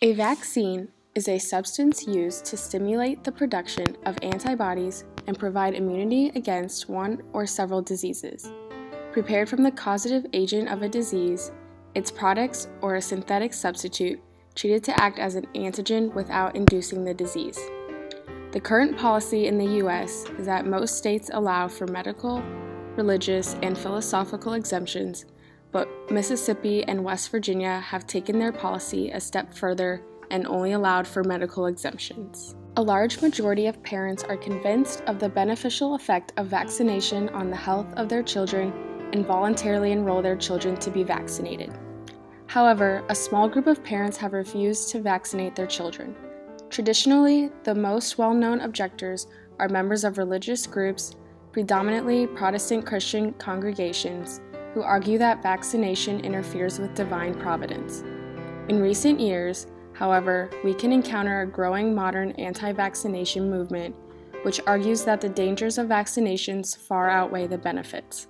A vaccine is a substance used to stimulate the production of antibodies and provide immunity against one or several diseases. Prepared from the causative agent of a disease, its products or a synthetic substitute treated to act as an antigen without inducing the disease. The current policy in the U.S. is that most states allow for medical, religious, and philosophical exemptions, but Mississippi and West Virginia have taken their policy a step further and only allowed for medical exemptions. A large majority of parents are convinced of the beneficial effect of vaccination on the health of their children and voluntarily enroll their children to be vaccinated. However, a small group of parents have refused to vaccinate their children. Traditionally, the most well-known objectors are members of religious groups, predominantly Protestant Christian congregations, who argue that vaccination interferes with divine providence. In recent years, however, we can encounter a growing modern anti-vaccination movement, which argues that the dangers of vaccinations far outweigh the benefits.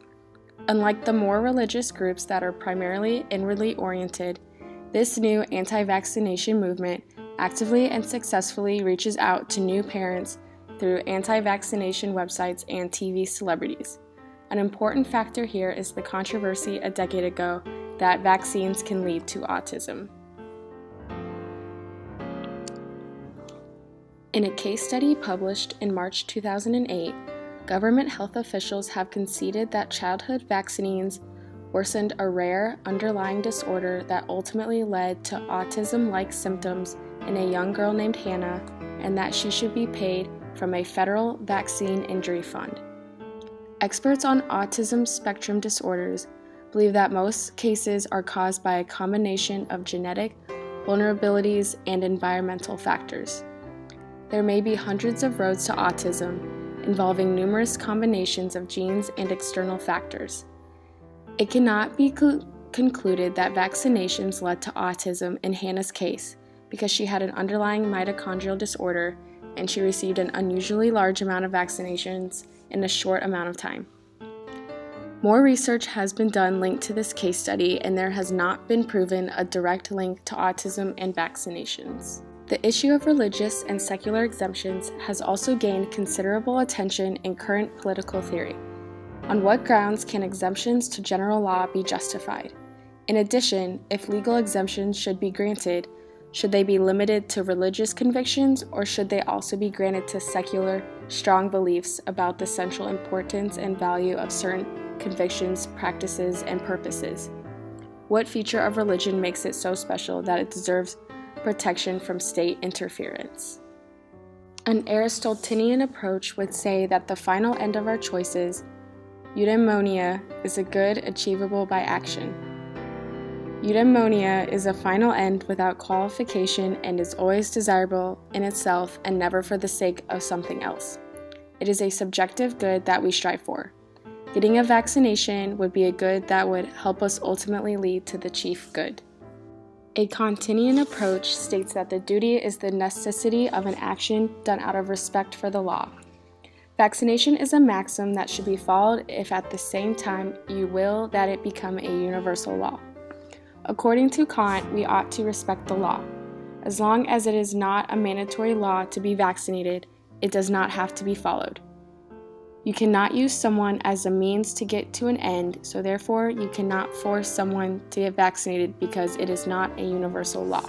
Unlike the more religious groups that are primarily inwardly oriented, this new anti-vaccination movement actively and successfully reaches out to new parents through anti-vaccination websites and TV celebrities. An important factor here is the controversy a decade ago that vaccines can lead to autism. In a case study published in March 2008, government health officials have conceded that childhood vaccines worsened a rare underlying disorder that ultimately led to autism-like symptoms in a young girl named Hannah, and that she should be paid from a federal vaccine injury fund. Experts on autism spectrum disorders believe that most cases are caused by a combination of genetic vulnerabilities and environmental factors. There may be hundreds of roads to autism, involving numerous combinations of genes and external factors. It cannot be concluded that vaccinations led to autism in Hannah's case because she had an underlying mitochondrial disorder and she received an unusually large amount of vaccinations in a short amount of time. More research has been done linked to this case study, and there has not been proven a direct link to autism and vaccinations. The issue of religious and secular exemptions has also gained considerable attention in current political theory. On what grounds can exemptions to general law be justified? In addition, if legal exemptions should be granted, should they be limited to religious convictions, or should they also be granted to secular, strong beliefs about the central importance and value of certain convictions, practices, and purposes? What feature of religion makes it so special that it deserves protection from state interference? An Aristotelian approach would say that the final end of our choices, eudaimonia, is a good achievable by action. Eudaimonia is a final end without qualification and is always desirable in itself and never for the sake of something else. It is a subjective good that we strive for. Getting a vaccination would be a good that would help us ultimately lead to the chief good. A Kantian approach states that the duty is the necessity of an action done out of respect for the law. Vaccination is a maxim that should be followed if at the same time you will that it become a universal law. According to Kant, we ought to respect the law. As long as it is not a mandatory law to be vaccinated, it does not have to be followed. You cannot use someone as a means to get to an end, so therefore you cannot force someone to get vaccinated because it is not a universal law.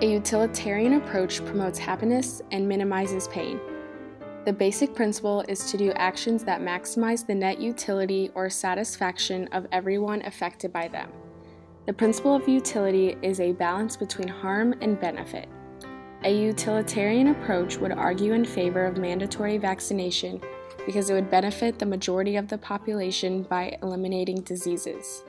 A utilitarian approach promotes happiness and minimizes pain. The basic principle is to do actions that maximize the net utility or satisfaction of everyone affected by them. The principle of utility is a balance between harm and benefit. A utilitarian approach would argue in favor of mandatory vaccination because it would benefit the majority of the population by eliminating diseases.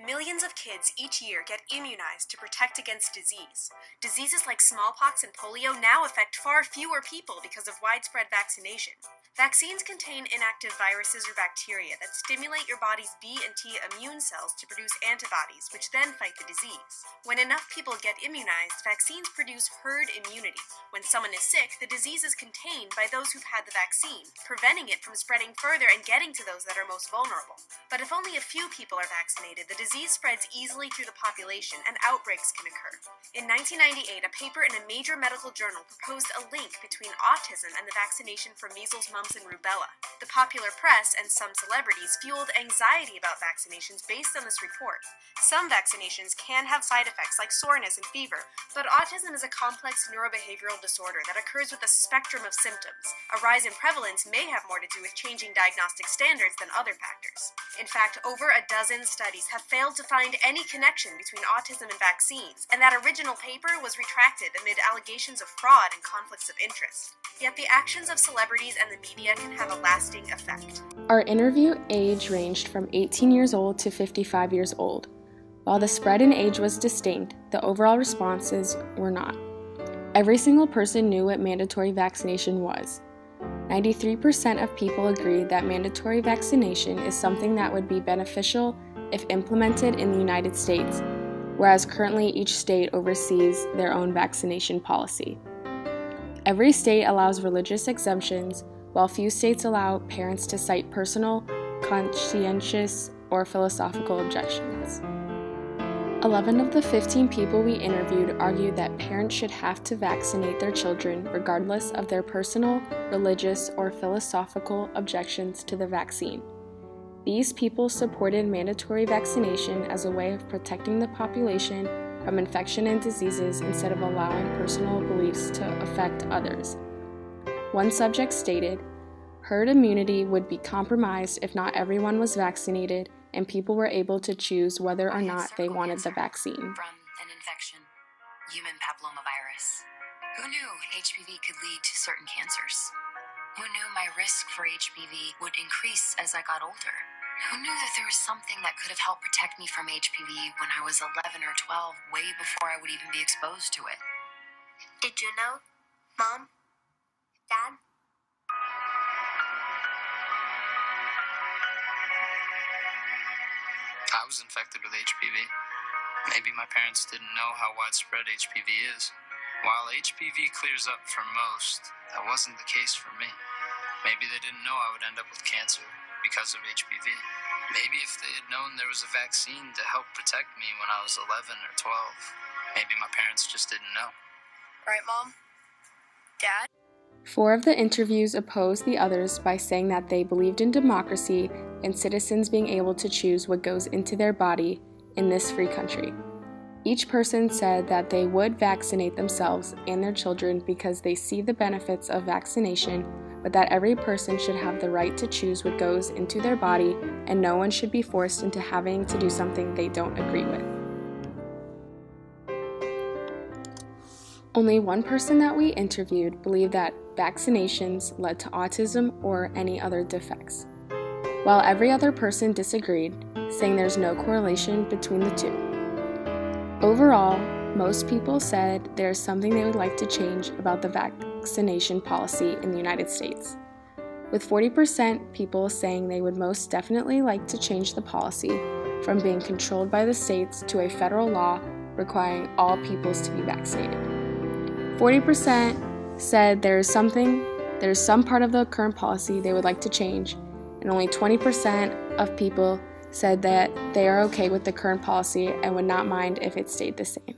Millions of kids each year get immunized to protect against disease. Diseases like smallpox and polio now affect far fewer people because of widespread vaccination. Vaccines contain inactive viruses or bacteria that stimulate your body's B and T immune cells to produce antibodies, which then fight the disease. When enough people get immunized, vaccines produce herd immunity. When someone is sick, the disease is contained by those who've had the vaccine, preventing it from spreading further and getting to those that are most vulnerable. But if only a few people are vaccinated, the disease spreads easily through the population and outbreaks can occur. In 1998, a paper in a major medical journal proposed a link between autism and the vaccination for measles, mumps, and rubella. The popular press and some celebrities fueled anxiety about vaccinations based on this report. Some vaccinations can have side effects like soreness and fever, but autism is a complex neurobehavioral disorder that occurs with a spectrum of symptoms. A rise in prevalence may have more to do with changing diagnostic standards than other factors. In fact, over a dozen studies have failed to find any connection between autism and vaccines, and that original paper was retracted amid allegations of fraud and conflicts of interest. Yet the actions of celebrities and the media can have a lasting effect. Our interview age ranged from 18 years old to 55 years old. While the spread in age was distinct, the overall responses were not. Every single person knew what mandatory vaccination was. 93% of people agreed that mandatory vaccination is something that would be beneficial if implemented in the United States, whereas currently each state oversees their own vaccination policy. Every state allows religious exemptions, while few states allow parents to cite personal, conscientious, or philosophical objections. 11 of the 15 people we interviewed argued that parents should have to vaccinate their children regardless of their personal, religious, or philosophical objections to the vaccine. These people supported mandatory vaccination as a way of protecting the population from infection and diseases instead of allowing personal beliefs to affect others. One subject stated, "Herd immunity would be compromised if not everyone was vaccinated and people were able to choose whether or not they wanted the vaccine." From an infection, human papillomavirus. Who knew HPV could lead to certain cancers? Who knew my risk for HPV would increase as I got older? Who knew that there was something that could have helped protect me from HPV when I was 11 or 12, way before I would even be exposed to it? Did you know, Mom? Dad? I was infected with HPV. Maybe my parents didn't know how widespread HPV is. While HPV clears up for most, that wasn't the case for me. Maybe they didn't know I would end up with cancer because of HPV. Maybe if they had known there was a vaccine to help protect me when I was 11 or 12, maybe my parents just didn't know. Right, Mom? Dad? 4 of the interviews opposed the others by saying that they believed in democracy and citizens being able to choose what goes into their body in this free country. Each person said that they would vaccinate themselves and their children because they see the benefits of vaccination, but that every person should have the right to choose what goes into their body and no one should be forced into having to do something they don't agree with. Only one person that we interviewed believed that vaccinations led to autism or any other defects, while every other person disagreed, saying there's no correlation between the two. Overall, most people said there's something they would like to change about the vaccination policy in the United States, with 40% people saying they would most definitely like to change the policy from being controlled by the states to a federal law requiring all peoples to be vaccinated. 40% said there's some part of the current policy they would like to change, and only 20% of people said that they are okay with the current policy and would not mind if it stayed the same.